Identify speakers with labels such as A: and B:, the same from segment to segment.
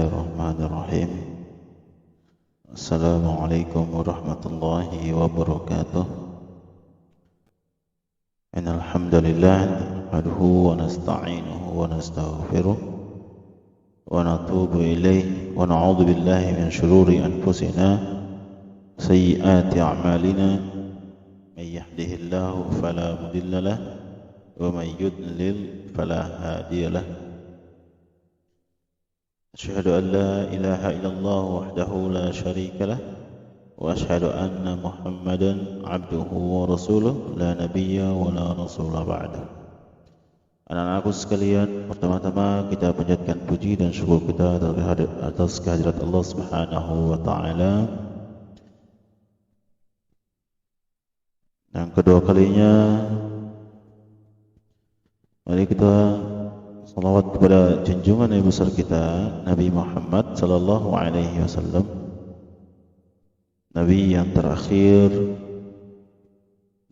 A: Bismillahirrahmanirrahim. Assalamualaikum warahmatullahi wabarakatuh. Innal hamdalillah nahmaduhu wa nasta'inuhu wa nastaghfiruh wa natubu ilayhi wa na'udzu billahi min shururi anfusina sayyiati a'malina may yahdihillahu fala mudilla lahu wa may yudlil fala hadiya lahu. أشهد أن لا إله إلا الله وحده لا شريك له وأشهد أن محمدا عبده ورسوله لا نبي ولا رسول بعده. Anak-anakku sekalian, pertama-tama kita panjatkan puji dan syukur kita atas kehadirat Allah Subhanahu wa taala. Dan kedua kalinya mari kita salawat kepada junjungan Nabi besar kita Nabi Muhammad sallallahu alaihi wasallam, Nabi yang terakhir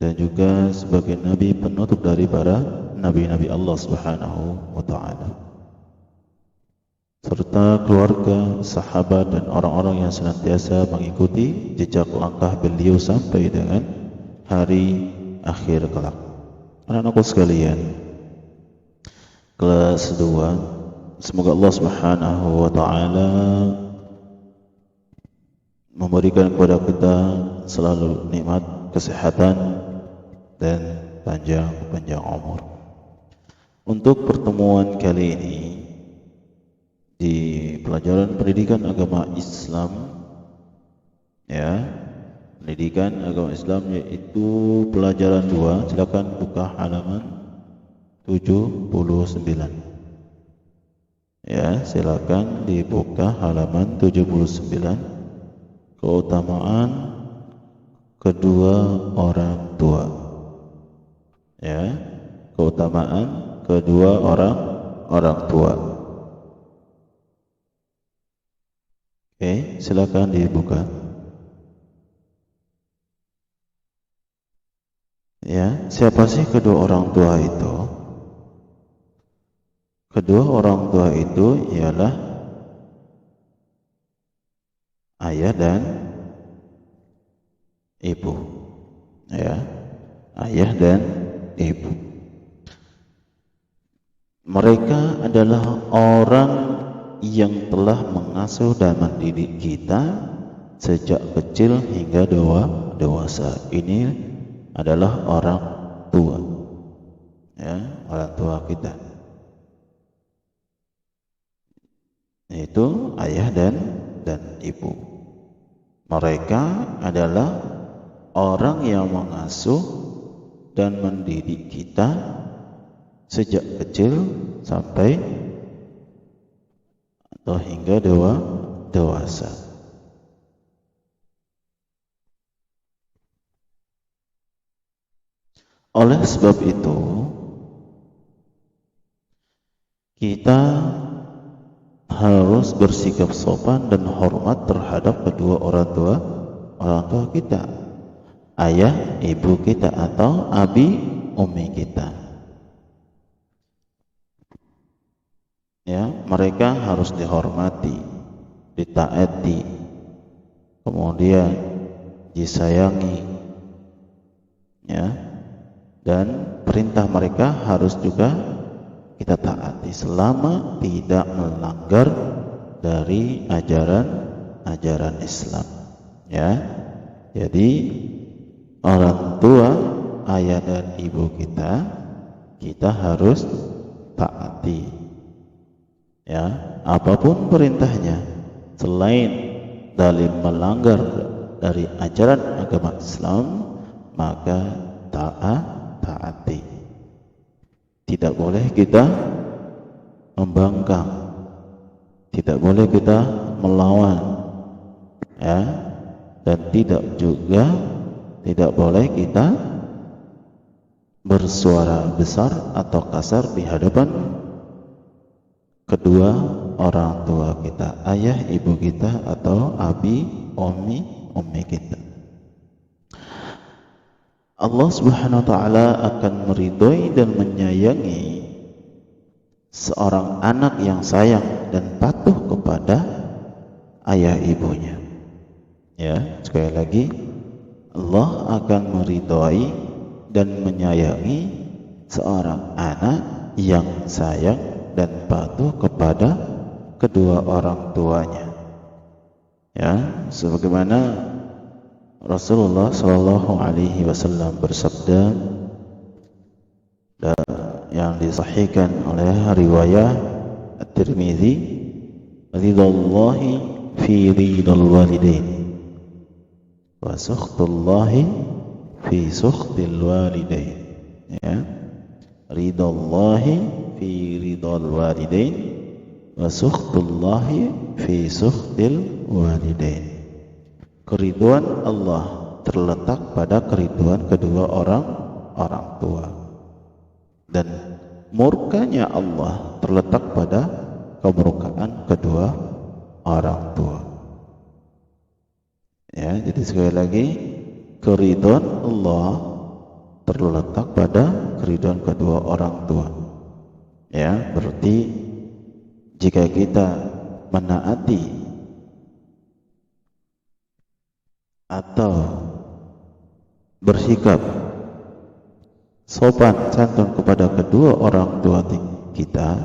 A: dan juga sebagai Nabi penutup dari para Nabi-Nabi Allah Subhanahu wa ta'ala, serta keluarga, sahabat dan orang-orang yang senantiasa mengikuti jejak langkah beliau sampai dengan hari akhir kelak. Anak-anakku sekalian, kelas 2, semoga Allah Subhanahu wa ta'ala memberikan kepada kita selalu nikmat kesehatan dan panjang umur. Untuk pertemuan kali ini di pelajaran pendidikan agama Islam, ya, pendidikan agama Islam, yaitu pelajaran 2. Silakan buka halaman 79. Ya, silakan dibuka halaman 79. Keutamaan kedua orang tua. Ya, keutamaan kedua orang tua. Oke, silakan dibuka. Ya, siapa sih kedua orang tua itu? Kedua orang tua itu ialah ayah dan ibu. Ya, ayah dan ibu. Mereka adalah orang yang telah mengasuh dan mendidik kita sejak kecil hingga dewasa. Ini adalah orang tua. Ya, orang tua kita. Itu ayah dan ibu. Mereka adalah orang yang mengasuh dan mendidik kita sejak kecil sampai atau hingga dewasa. Oleh sebab itu, kita harus bersikap sopan dan hormat terhadap kedua orang tua kita, ayah, ibu kita, atau abi, umi kita. Ya, mereka harus dihormati, ditaati, kemudian disayangi, ya, dan perintah mereka harus juga kita taati selama tidak melanggar dari ajaran Islam. Ya, jadi orang tua, ayah dan ibu kita harus taati. Ya, apapun perintahnya selain dalil melanggar dari ajaran agama Islam, maka taati. Tidak boleh kita membangkang, tidak boleh kita melawan, ya, dan tidak boleh kita bersuara besar atau kasar di hadapan kedua orang tua kita, ayah, ibu kita, atau abi, umi kita. Allah Subhanahu wa ta'ala akan meridhoi dan menyayangi seorang anak yang sayang dan patuh kepada kepada ayah ibunya. Ya, sekali lagi, Allah akan meridhai dan menyayangi seorang anak yang sayang dan patuh kepada kedua orang tuanya. Ya, sebagaimana Rasulullah Shallallahu Alaihi Wasallam bersabda yang disahihkan oleh riwayat At-Tirmidzi, "Ridallahi fi ridal walidain wa sukhtullahi fi sukhtil walidain." Ya, ridallahi fi ridal walidain wa sukhtullahi fi sukhtil walidain. Keriduan Allah terletak pada keriduan kedua orang tua, dan murkanya Allah terletak pada kemurkaan kedua orang tua. Ya, jadi sekali lagi, keriduan Allah terletak pada keriduan kedua orang tua. Ya, berarti jika kita menaati atau bersikap sopan santun kepada kedua orang tua kita,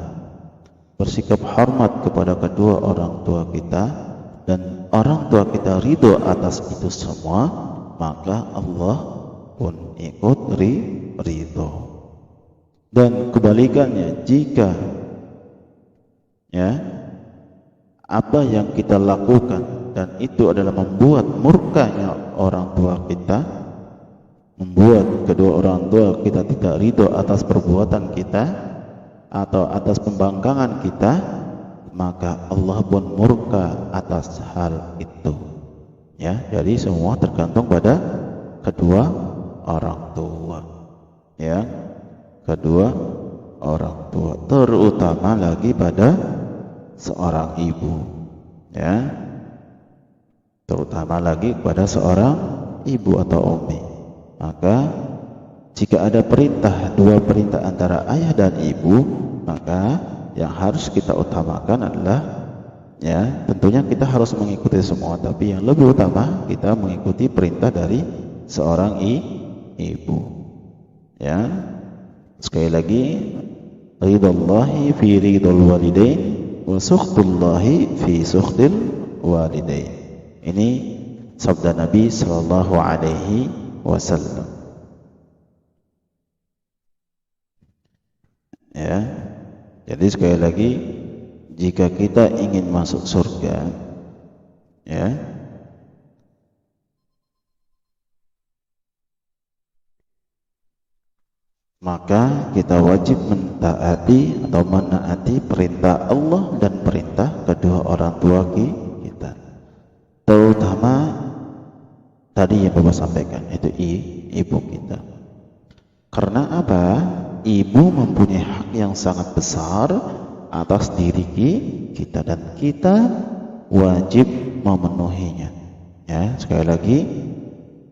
A: bersikap hormat kepada kedua orang tua kita, dan orang tua kita ridho atas itu semua, maka Allah pun ikut ridho. Dan kebalikannya, jika ya apa yang kita lakukan dan itu adalah membuat murkanya orang tua kita, membuat kedua orang tua kita tidak ridho atas perbuatan kita atau atas pembangkangan kita, maka Allah pun murka atas hal itu. Ya, jadi semua tergantung pada kedua orang tua. Ya, kedua orang tua, terutama lagi pada seorang ibu. Ya, terutama lagi kepada seorang ibu atau umi. Maka jika ada perintah, dua perintah antara ayah dan ibu, maka yang harus kita utamakan adalah, ya tentunya kita harus mengikuti semua, tapi yang lebih utama kita mengikuti perintah dari seorang ibu. Ya, sekali lagi, ridallahi fi ridal walidain wa sukhtullahi fi sukhtil walidain. Ini sabda Nabi Sallallahu Alaihi Wasallam. Ya, jadi sekali lagi, jika kita ingin masuk surga, ya, maka kita wajib mentaati atau menaati perintah Allah dan perintah kedua orang tua kita. Terutama tadi yang Bapak sampaikan, itu ibu kita. Karena apa? Ibu mempunyai hak yang sangat besar atas diri kita, dan kita wajib memenuhinya. Ya, sekali lagi,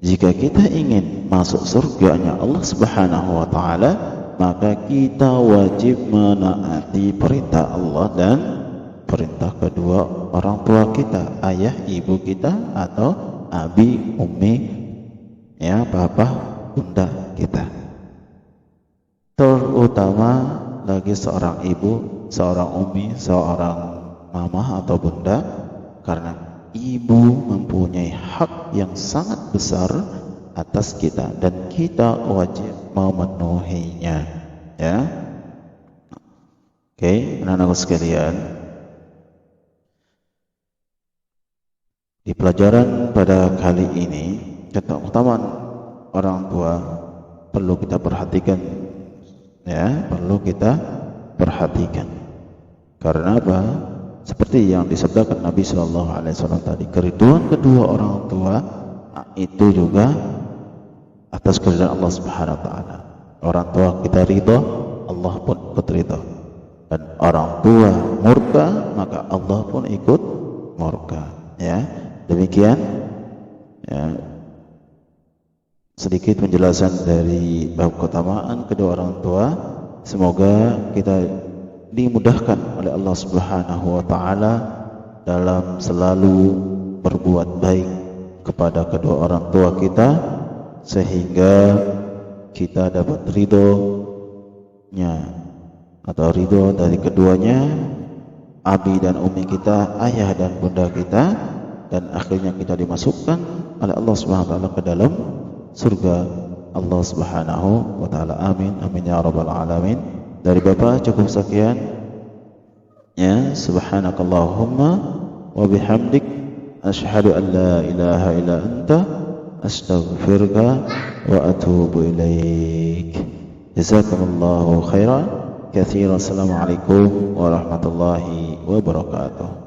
A: jika kita ingin masuk surganya Allah Subhanahu wa taala, maka kita wajib menaati perintah Allah dan perintah kedua orang tua kita, ayah ibu kita atau abi umi, ya papa bunda kita. Terutama lagi seorang ibu, seorang umi, seorang mama atau bunda, karena ibu mempunyai hak yang sangat besar atas kita dan kita wajib memenuhinya. Ya, oke, anak-anakku sekalian, di pelajaran pada kali ini, keutamaan orang tua perlu kita perhatikan. Ya, perlu kita perhatikan. Karena apa? Seperti yang disabdakan Nabi Shallallahu Alaihi Wasallam tadi, keriduan kedua orang tua itu juga atas keridhaan Allah Subhanahu Wa Taala. Orang tua kita ridho, Allah pun ikut ridho. Dan orang tua murka, maka Allah pun ikut murka. Ya, demikian. Ya, sedikit penjelasan dari bab keutamaan kedua orang tua. Semoga kita dimudahkan oleh Allah Subhanahu wa taala dalam selalu berbuat baik kepada kedua orang tua kita, sehingga kita dapat ridhonya atau ridho dari keduanya, abi dan umi kita, ayah dan bunda kita, dan akhirnya kita dimasukkan oleh Allah Subhanahu wa taala ke dalam surga Allah Subhanahu wa taala. Amin amin ya rabbal alamin. Dari Bapak cukup sekian ya. Subhanakallahumma wa bihamdik asyhadu an la ilaha illa anta astaghfiruka wa atubu ilaik. Jazakumullahu khairan katsiran. Assalamualaikum warahmatullahi wabarakatuh.